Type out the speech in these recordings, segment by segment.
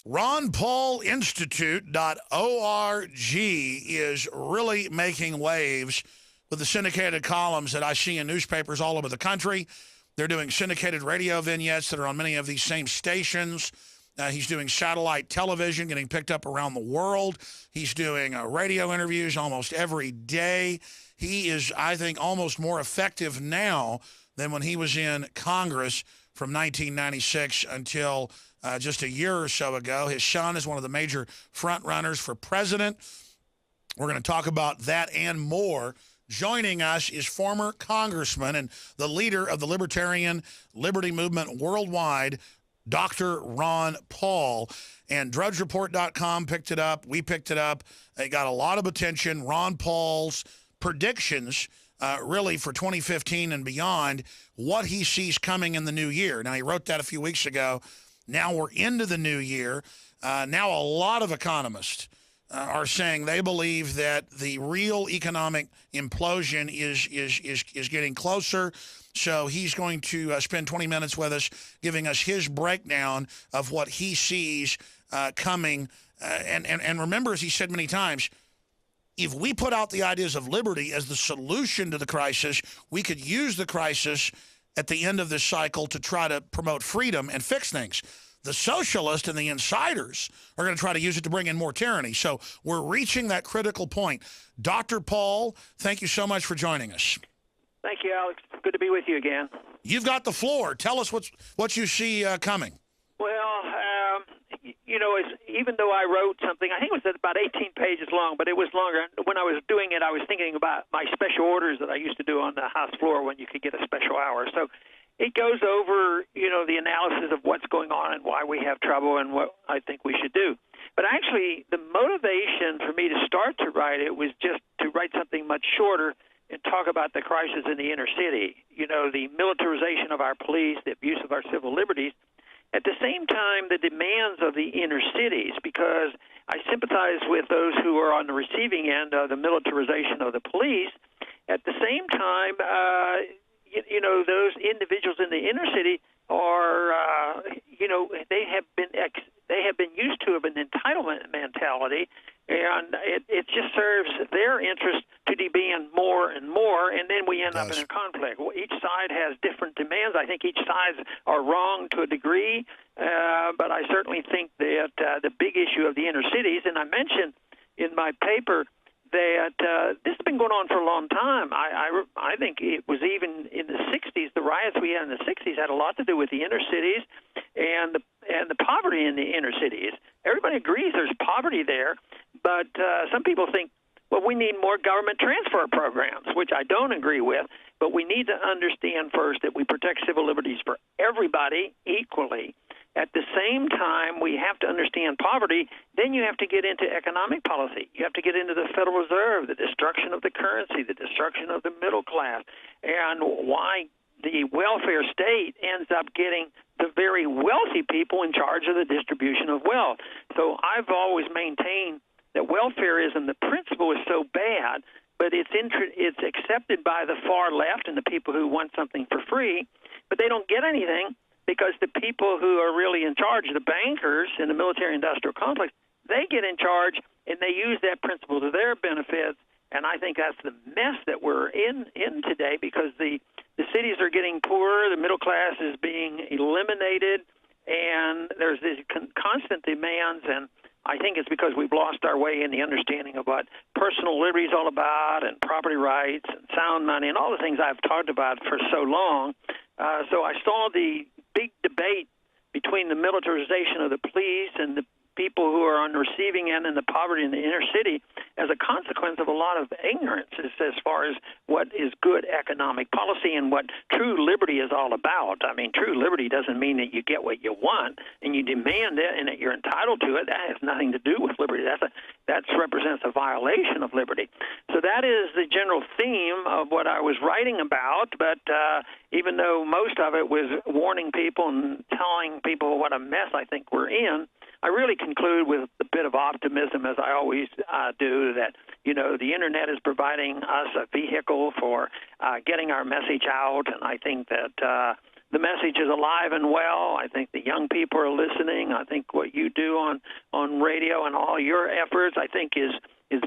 RonPaulInstitute.org is really making waves with the syndicated columns that I see in newspapers all over the country. They're doing syndicated radio vignettes that are on many of these same stations. He's doing satellite television, getting picked up around the world. He's doing radio interviews almost every day. He is, I think, almost more effective now than when he was in Congress from 1996 until just a year or so ago. His son is one of the major front runners for president. We're going to talk about that and more. Joining us is former congressman and the leader of the Libertarian Liberty Movement worldwide, Dr. Ron Paul. And DrudgeReport.com picked it up. We picked it up. It got a lot of attention. Ron Paul's predictions, really, for 2015 and beyond, what he sees coming in the new year. Now, he wrote that a few weeks ago. Now we're into the new year. Now a lot of economists are saying they believe that the real economic implosion is getting closer. So he's going to spend 20 minutes with us, giving us his breakdown of what he sees coming. And remember, as he said many times, if we put out the ideas of liberty as the solution to the crisis, we could use the crisis at the end of this cycle to try to promote freedom and fix things. The socialists and the insiders are going to try to use it to bring in more tyranny. So we're reaching that critical point. Dr. Paul, thank you so much for joining us. Thank you, Alex. Good to be with you again. You've got the floor. Tell us what you see coming. Well, even though I wrote something, I think it was about 18 pages long, but it was longer. When I was doing it, I was thinking about my special orders that I used to do on the House floor when you could get a special hour. So it goes over, the analysis of what's going on and why we have trouble and what I think we should do. But actually, the motivation for me to start to write it was just to write something much shorter and talk about the crisis in the inner city, the militarization of our police, the abuse of our civil liberties. At the same time, the demands of the inner cities, because I sympathize with those who are on the receiving end of the militarization of the police. At the same time, those individuals in the inner city are, they have been used to an entitlement mentality, and it just serves their interest to demand more and more, and then we end up in a conflict. Each side has different demands. I think each side are wrong to a degree, but I certainly think that the big issue of the inner cities, and I mentioned in my paper that this has been going on for a long time. I think it was even in the 60s, the riots we had in the 60s had a lot to do with the inner cities and the poverty in the inner cities. Everybody agrees there's poverty there, but some people think, well, we need more government transfer programs, which I don't agree with, but we need to understand first that we protect civil liberties for everybody equally. At the same time, we have to understand poverty. Then you have to get into economic policy. You have to get into the Federal Reserve, the destruction of the currency, the destruction of the middle class, and why the welfare state ends up getting the very wealthy people in charge of the distribution of wealth. So I've always maintained that welfareism, the principle is so bad, but it's accepted by the far left and the people who want something for free, but they don't get anything because the people who are really in charge, the bankers in the military-industrial complex, they get in charge and they use that principle to their benefits. And I think that's the mess that we're in today, because the cities are getting poorer, the middle class is being eliminated, and there's these constant demands, and I think it's because we've lost our way in the understanding of what personal liberty is all about, and property rights, and sound money, and all the things I've talked about for so long. So I saw the big debate between the militarization of the police and the people who are on the receiving end and the poverty in the inner city as a consequence of a lot of ignorance as far as what is good economic policy and what true liberty is all about. I mean, true liberty doesn't mean that you get what you want and you demand it and that you're entitled to it. That has nothing to do with liberty. That represents a violation of liberty. So that is the general theme of what I was writing about, but even though most of it was warning people and telling people what a mess I think we're in, I really conclude with a bit of optimism, as I always do, that, the Internet is providing us a vehicle for getting our message out, and I think that the message is alive and well. I think the young people are listening. I think what you do on radio and all your efforts, I think, is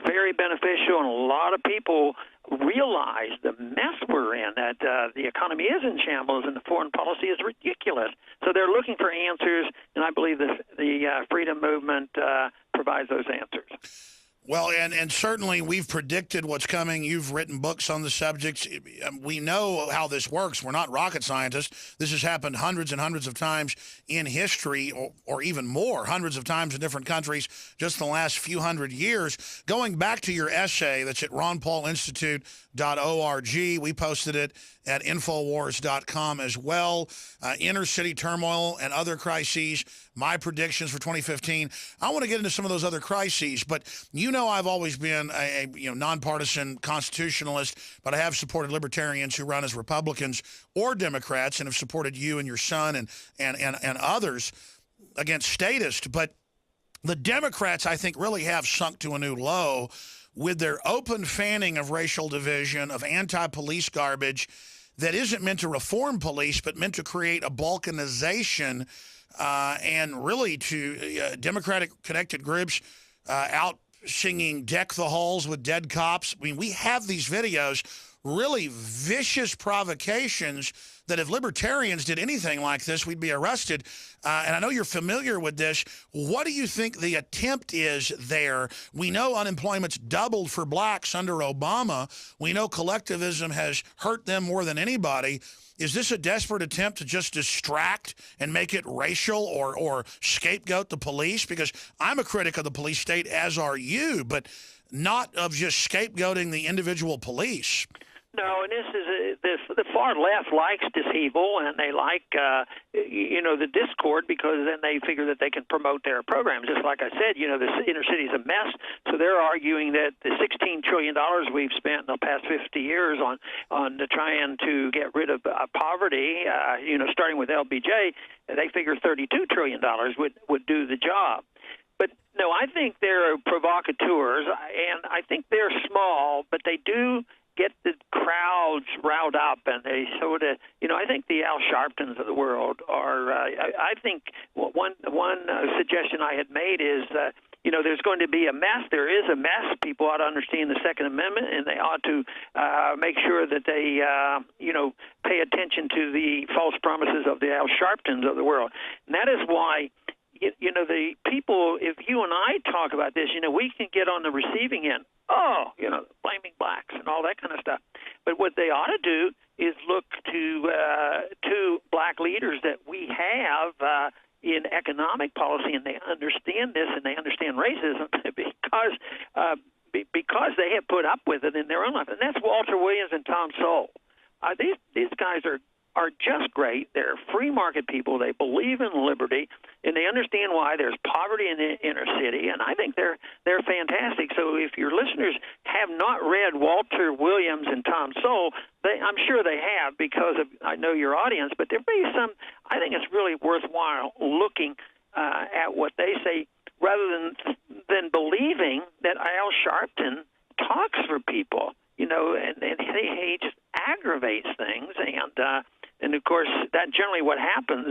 very beneficial, and a lot of people realize the mess we're in, that the economy is in shambles and the foreign policy is ridiculous. So they're looking for answers, and I believe the freedom movement provides those answers. Well, and certainly we've predicted what's coming. You've written books on the subjects. We know how this works. We're not rocket scientists. This has happened hundreds and hundreds of times in history, or even more, hundreds of times in different countries just in the last few hundred years. Going back to your essay that's at ronpaulinstitute.org, we posted it at Infowars.com as well. Inner city turmoil and other crises, my predictions for 2015. I want to get into some of those other crises, but you know I've always been a nonpartisan constitutionalist, but I have supported libertarians who run as Republicans or Democrats, and have supported you and your son and others against statists. But the Democrats, I think, really have sunk to a new low with their open fanning of racial division, of anti-police garbage that isn't meant to reform police, but meant to create a balkanization and really to Democratic-connected groups out singing Deck the Halls with Dead Cops. I mean, we have these videos, really vicious provocations that if libertarians did anything like this, we'd be arrested. And I know you're familiar with this. What do you think the attempt is there? We know unemployment's doubled for blacks under Obama. We know collectivism has hurt them more than anybody. Is this a desperate attempt to just distract and make it racial or scapegoat the police? Because I'm a critic of the police state, as are you, but not of just scapegoating the individual police. No, and this is the far left likes dishevel, and they like the discord, because then they figure that they can promote their programs. Just like I said, the inner city is a mess, so they're arguing that the $16 trillion we've spent in the past 50 years on trying to get rid of poverty, starting with LBJ, they figure $32 trillion would do the job. But no, I think they're provocateurs, and I think they're small, but they do get the crowds riled up, and they sort of, I think the Al Sharptons of the world are. I think one suggestion I had made is, there's going to be a mess. There is a mess. People ought to understand the Second Amendment, and they ought to make sure that they, pay attention to the false promises of the Al Sharptons of the world. And that is why, the people, if you and I talk about this, we can get on the receiving end. Blaming blacks and all that kind of stuff. But what they ought to do is look to black leaders that we have in economic policy, and they understand this, and they understand racism because they have put up with it in their own life. And that's Walter Williams and Tom Sowell. These guys are just great. They're free market people. They believe in liberty, and they understand why there's poverty in the inner city, and I think they're fantastic. So if your listeners have not read Walter Williams and Tom Sowell, I'm sure they have, because I know your audience, but there be some, I think it's really worthwhile looking at what they say, rather than believing that Al Sharpton talks for people, and he just aggravates things, and of course, that's generally what happens.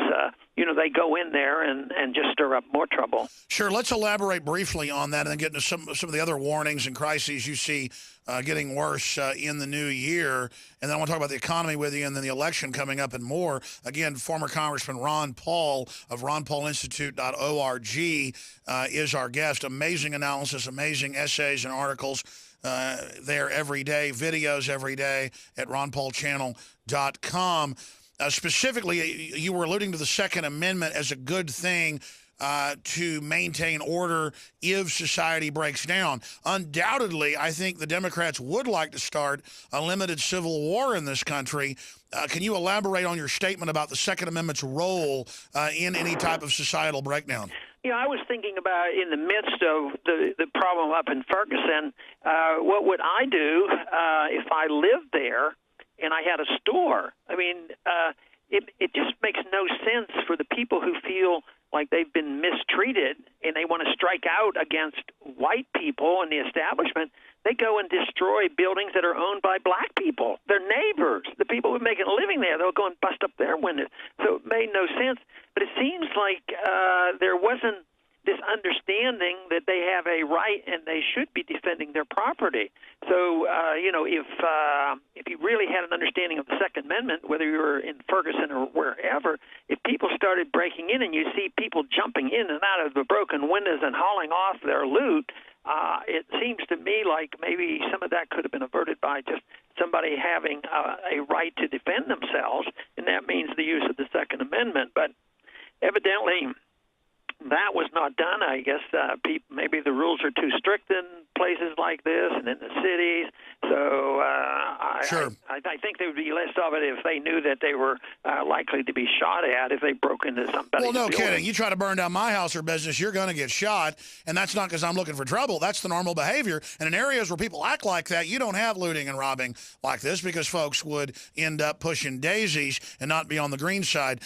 They go in there and just stir up more trouble. Sure. Let's elaborate briefly on that and then get into some of the other warnings and crises you see getting worse in the new year. And then I want to talk about the economy with you, and then the election coming up and more. Again, former Congressman Ron Paul of ronpaulinstitute.org is our guest. Amazing analysis, amazing essays and articles there every day, videos every day at ronpaulchannel.com. Specifically, you were alluding to the Second Amendment as a good thing to maintain order if society breaks down. Undoubtedly, I think the Democrats would like to start a limited civil war in this country. Can you elaborate on your statement about the Second Amendment's role in any type of societal breakdown? I was thinking about, in the midst of the problem up in Ferguson, what would I do if I lived there and I had a store? I mean, it just makes no sense for the people who feel like they've been mistreated and they want to strike out against white people and the establishment. They go and destroy buildings that are owned by black people, their neighbors, the people who are making a living living there. They'll go and bust up their windows. So it made no sense. But it seems like there wasn't this understanding that they have a right and they should be defending their property. So, if you really had an understanding of the Second Amendment, whether you were in Ferguson or wherever, if people started breaking in and you see people jumping in and out of the broken windows and hauling off their loot, it seems to me like maybe some of that could have been averted by just somebody having a right to defend themselves, and that means the use of the Second Amendment. But evidently, that was not done. I guess maybe the rules are too strict in places like this and in the cities. So I think there would be less of it if they knew that they were likely to be shot at if they broke into somebody's Well, no building. kidding. You try to burn down my house or business, you're going to get shot, and that's not because I'm looking for trouble. That's the normal behavior. And in areas where people act like that, you don't have looting and robbing like this because folks would end up pushing daisies and not be on the green side.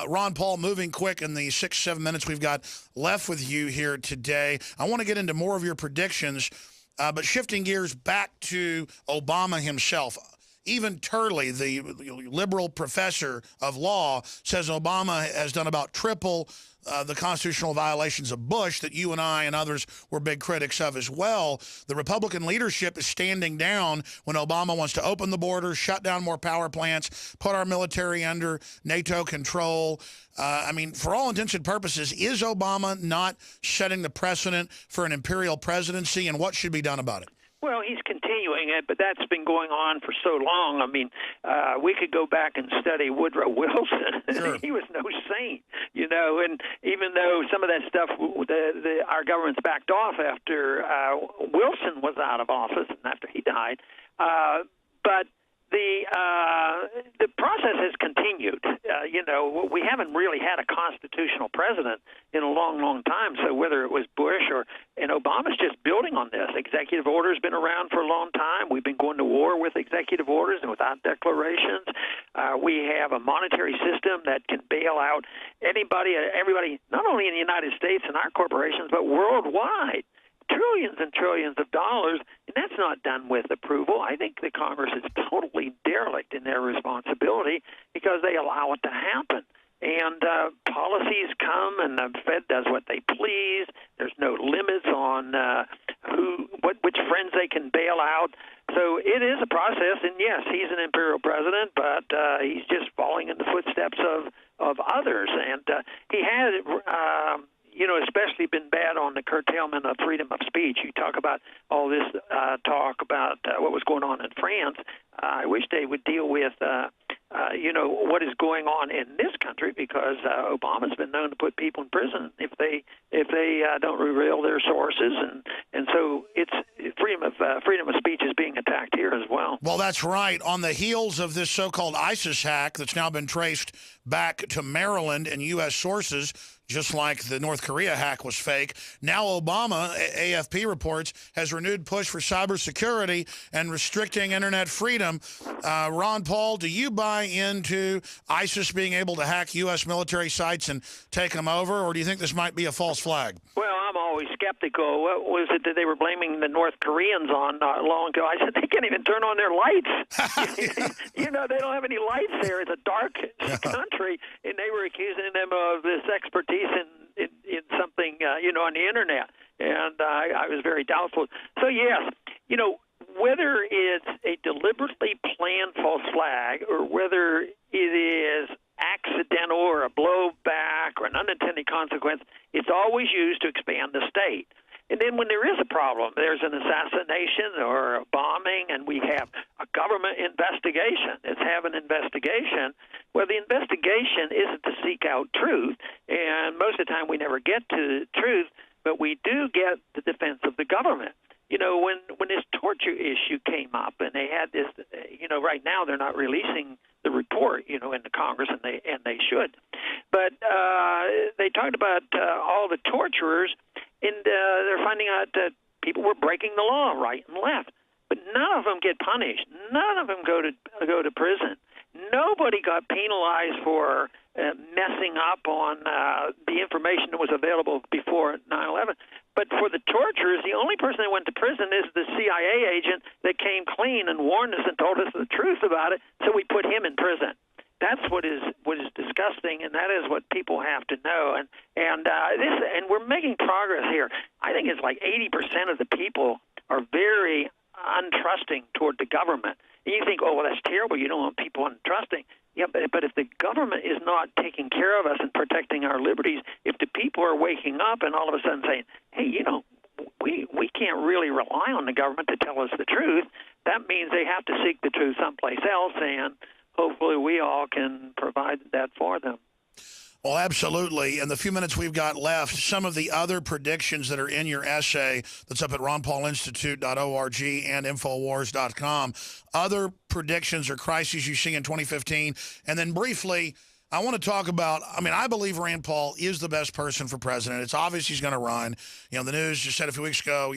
Ron Paul, moving quick in the 6-7 minutes we've got left with you here today. I want to get into more of your predictions, but shifting gears back to Obama himself. Even Turley, the liberal professor of law, says Obama has done about triple the constitutional violations of Bush that you and I and others were big critics of as well. The Republican leadership is standing down when Obama wants to open the border, shut down more power plants, put our military under NATO control. For all intents and purposes, is Obama not setting the precedent for an imperial presidency, and what should be done about it? Well, he's continuing it, but that's been going on for so long. I mean, we could go back and study Woodrow Wilson. Sure. He was no saint, and even though some of that stuff, our government's backed off after Wilson was out of office and after he died, but the process has continued. We haven't really had a constitutional president in a long, long time. So whether it was Bush and Obama's just building on this. Executive orders been around for a long time. We've been going to war with executive orders and without declarations. We have a monetary system that can bail out everybody, not only in the United States and our corporations, but worldwide. Trillions and trillions of dollars, and that's not done with approval. I think the Congress is totally derelict in their responsibility because they allow it to happen. And policies come, and the Fed does what they please. There's no limits on which friends they can bail out. So it is a process, and yes, he's an imperial president, but he's just following in the footsteps of others. And he had especially been bad on the curtailment of freedom of speech. You talk about all this talk about what was going on in France. I wish they would deal with, what is going on in this country, because Obama's been known to put people in prison if they don't reveal their sources, and so it's freedom of speech is being attacked here as well. Well, that's right. On the heels of this so-called ISIS hack that's now been traced back to Maryland and U.S. sources, just like the North Korea hack was fake, now Obama, AFP reports, has renewed push for cybersecurity and restricting internet freedom. Ron Paul, do you buy into ISIS being able to hack U.S. military sites and take them over, or do you think this might be a false flag? Well, I'm always skeptical. What was it that they were blaming the North Koreans on not long ago? I said they can't even turn on their lights. They don't have any lights there. It's a dark country, and they were accusing them of this expertise in something, on the internet. And I was very doubtful. So, yes, whether it's a deliberately planned false flag or whether it is accidental or a blowback or an unintended consequence, it's always used to expand the state. And then when there is a problem, there's an assassination or a bombing, and we have a government investigation. Let's have an investigation. Well, the investigation isn't to seek out truth, and most of the time we never get to truth, but we do get the defense of the government. When this torture issue came up, and they had this, right now they're not releasing the report, in the Congress, and they should. But they talked about all the torturers, and they're finding out that people were breaking the law right and left. But none of them get punished. None of them go to prison. Nobody got penalized for messing up on the information that was available before 9/11. But for the torturers, the only person that went to prison is the CIA agent that came clean and warned us and told us the truth about it, so we put him in prison. That's what is disgusting, and that is what people have to know. And we're making progress here. I think it's like 80% of the people are very untrusting toward the government. And you think, oh, well, that's terrible. You don't want people untrusting. Yeah, but if the government is not taking care of us and protecting our liberties, if the people are waking up and all of a sudden saying, hey, we can't really rely on the government to tell us the truth, that means they have to seek the truth someplace else, and hopefully we all can provide that for them. Well, absolutely. In the few minutes we've got left, some of the other predictions that are in your essay that's up at ronpaulinstitute.org and Infowars.com, other predictions or crises you see in 2015. And then briefly, I want to talk about, I believe Rand Paul is the best person for president. It's obvious he's going to run. The news just said a few weeks ago,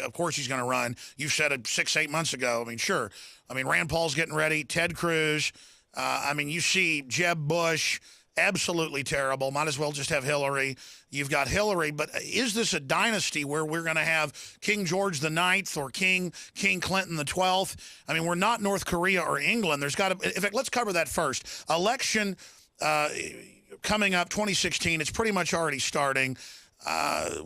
of course he's going to run. You said it 6-8 months ago. Sure. Rand Paul's getting ready. Ted Cruz. You see Jeb Bush. Absolutely terrible. Might as well just have Hillary. You've got Hillary, but is this a dynasty where we're going to have King George IX or King Clinton the 12th? We're not North Korea or England. There's got to. In fact, let's cover that first. Election coming up, 2016. It's pretty much already starting.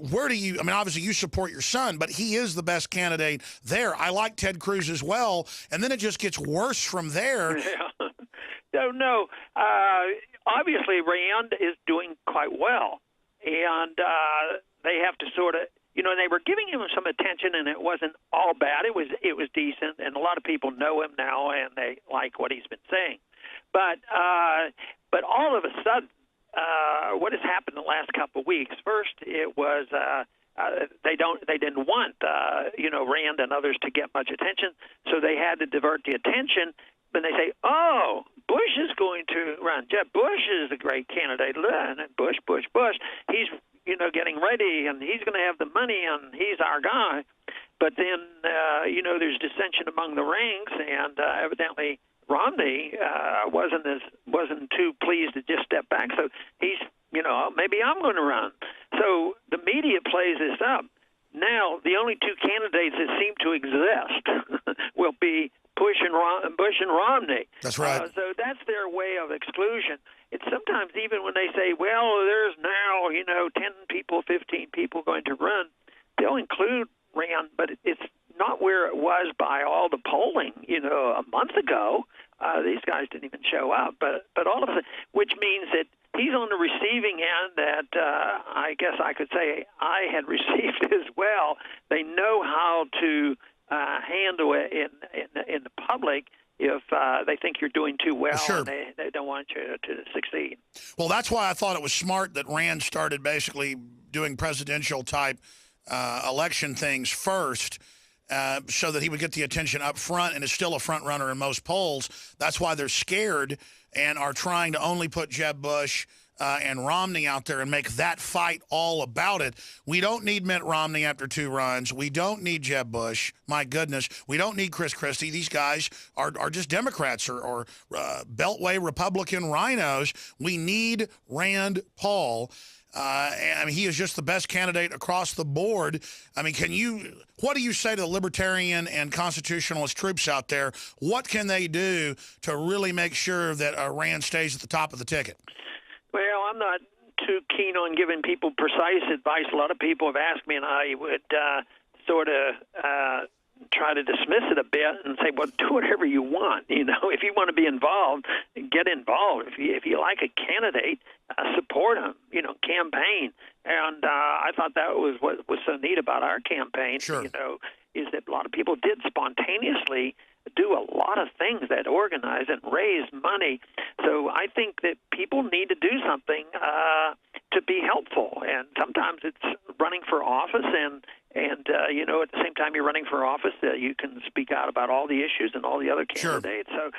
Where do you? Obviously you support your son, but he is the best candidate there. I like Ted Cruz as well, and then it just gets worse from there. Yeah. No. Obviously, Rand is doing quite well, and they have to sort of, they were giving him some attention, and it wasn't all bad. It was decent, and a lot of people know him now, and they like what he's been saying. But all of a sudden, what has happened the last couple of weeks? First, it was they didn't want Rand and others to get much attention, so they had to divert the attention. Then they say, oh, Bush is going to run. Jeb Bush is a great candidate. And Bush. He's, getting ready, and he's going to have the money, and he's our guy. But then, there's dissension among the ranks, and evidently Romney wasn't too pleased to just step back. So he's, maybe I'm going to run. So the media plays this up. Now, the only two candidates that seem to exist will be Bush and Romney. That's right. So that's their way of exclusion. It's sometimes even when they say, well, there's now, 10 people, 15 people going to run, they'll include Rand, but it's not where it was by all the polling, a month ago. These guys didn't even show up. But all of a sudden, which means that he's on the receiving end that I guess I could say I had received as well. They know how to handle it in the public if they think you're doing too well, sure. And they don't want you to succeed. Well, that's why I thought it was smart that Rand started basically doing presidential-type election things first, so that he would get the attention up front and is still a front runner in most polls. That's why they're scared and are trying to only put Jeb Bush and Romney out there and make that fight all about it. We don't need Mitt Romney after 2 runs. We don't need Jeb Bush. My goodness. We don't need Chris Christie. These guys are just Democrats or Beltway Republican rhinos. We need Rand Paul. He is just the best candidate across the board. What do you say to the libertarian and constitutionalist troops out there? What can they do to really make sure that Rand stays at the top of the ticket? Well, I'm not too keen on giving people precise advice. A lot of people have asked me, and I would sort of try to dismiss it a bit and say, well, do whatever you want. If you want to be involved, get involved. If you like a candidate, support him, campaign. And I thought that was what was so neat about our campaign, sure. Is that a lot of people did spontaneously do a lot of things that organize and raise money. So I think that people need to do something to be helpful. And sometimes it's running for office, and at the same time you're running for office, you can speak out about all the issues and all the other candidates. Sure. So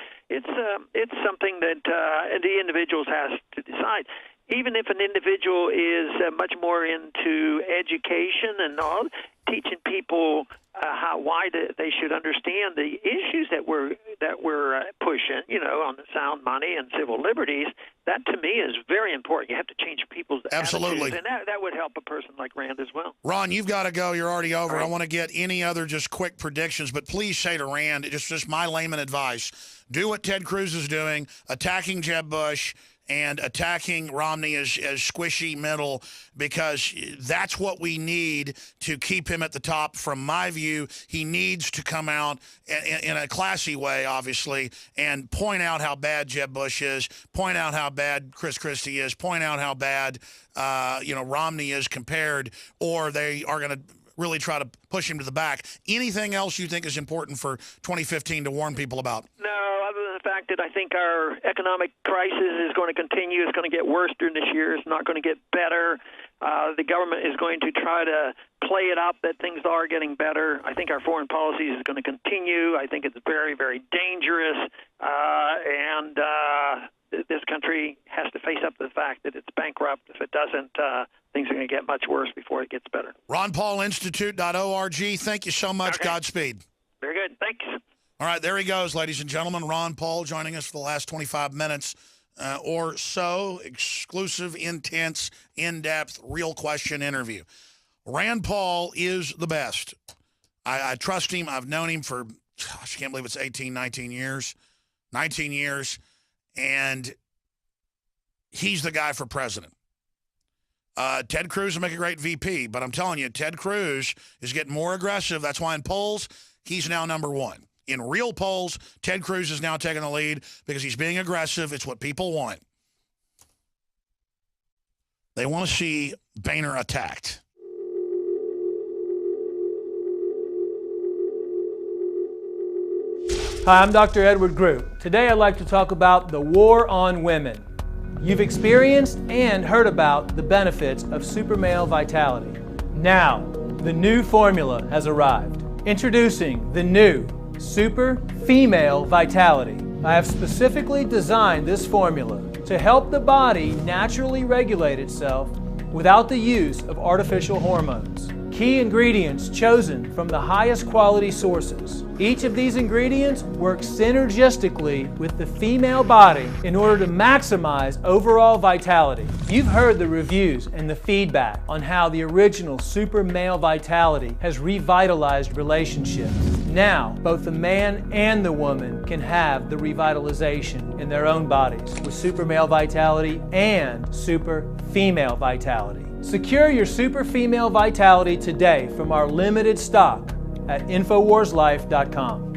it's something that the individuals has to decide. Even if an individual is much more into education and all, teaching people why they should understand the issues that we're pushing. Constitution, on the sound money and civil liberties, that to me is very important. You have to change people's Absolutely. attitudes, and that would help a person like Rand as well. Ron, you've got to go. You're already over. Right. I want to get any other just quick predictions, but please say to Rand, just my layman advice, do what Ted Cruz is doing, attacking Jeb Bush and attacking Romney as squishy middle, because that's what we need to keep him at the top. From my view, he needs to come out in a classy way, obviously, and point out how bad Jeb Bush is, point out how bad Chris Christie is, point out how bad Romney is compared, or they are going to really try to push him to the back. Anything else you think is important for 2015 to warn people about? No, other than the fact that I think our economic crisis is going to continue. It's going to get worse during this year. It's not going to get better. The government is going to try to play it up that things are getting better. I think our foreign policy is going to continue. I think it's very, very dangerous. And this country has to face up to the fact that it's bankrupt. If it doesn't, things are going to get much worse before it gets better. RonPaulInstitute.org. Thank you so much. Okay. Godspeed. Very good. Thanks. All right, there he goes, ladies and gentlemen. Ron Paul joining us for the last 25 minutes or so. Exclusive, intense, in-depth, real question interview. Rand Paul is the best. I trust him. I've known him for, gosh, I can't believe it's 18, 19 years. 19 years. And he's the guy for president. Ted Cruz will make a great VP, but I'm telling you, Ted Cruz is getting more aggressive. That's why in polls, he's now number one. In real polls, Ted Cruz is now taking the lead because he's being aggressive. It's what people want. They want to see Boehner attacked. Hi, I'm Dr. Edward Group. Today I'd like to talk about the war on women. You've experienced and heard about the benefits of super male vitality. Now, the new formula has arrived. Introducing the new Super Female Vitality. I have specifically designed this formula to help the body naturally regulate itself without the use of artificial hormones. Key ingredients chosen from the highest quality sources. Each of these ingredients works synergistically with the female body in order to maximize overall vitality. You've heard the reviews and the feedback on how the original Super Male Vitality has revitalized relationships. Now, both the man and the woman can have the revitalization in their own bodies with Super Male Vitality and Super Female Vitality. Secure your Super Female Vitality today from our limited stock at InfoWarsLife.com.